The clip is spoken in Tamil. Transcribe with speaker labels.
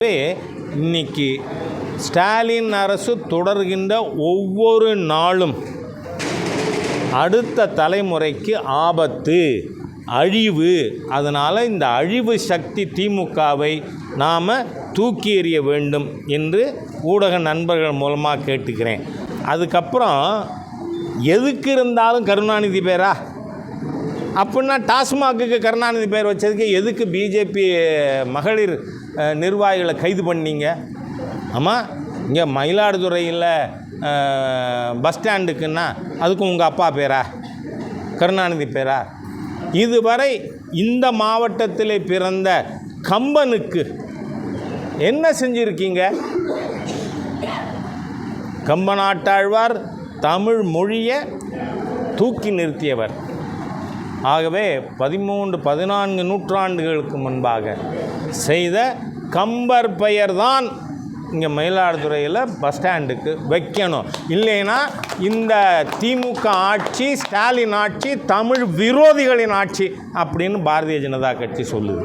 Speaker 1: இன்னைக்கு ஸ்டாலின் அரசு தொடர்கின்ற ஒவ்வொரு நாளும் அடுத்த தலைமுறைக்கு ஆபத்து, அழிவு. அதனால் இந்த அழிவு சக்தி திமுகவை நாம் தூக்கி எறிய வேண்டும் என்று ஊடக நண்பர்கள் மூலமாக கேட்டுக்கிறேன். அதுக்கப்புறம் எதுக்கு இருந்தாலும் கருணாநிதி பேரா அப்படின்னா டாஸ்மாகுக்கு கருணாநிதி பேர் வச்சதுக்கு எதுக்கு பிஜேபி மகளிர் நிர்வாகிகளை கைது பண்ணீங்க? ஆமாம், இங்கே மயிலாடுதுறையில் பஸ் ஸ்டாண்டுக்குன்னா அதுக்கும் உங்கள் அப்பா பேரா, கருணாநிதி பேரா? இதுவரை இந்த மாவட்டத்தில் பிறந்த கம்பனுக்கு என்ன செஞ்சுருக்கீங்க? கம்பநாட்டாழ்வார் தமிழ் மொழியை தூக்கி நிறுத்தியவர். ஆகவே 13-14 நூற்றாண்டுகளுக்கு முன்பாக செய்த கம்பர் பெயர்தான் இங்கே மயிலாடுதுறையில் பஸ் ஸ்டாண்டுக்கு வைக்கணும். இல்லைன்னா இந்த திமுக ஆட்சி, ஸ்டாலின் ஆட்சி தமிழ் விரோதிகளின் ஆட்சி அப்படின்னு பாரதிய ஜனதா கட்சி சொல்லுது.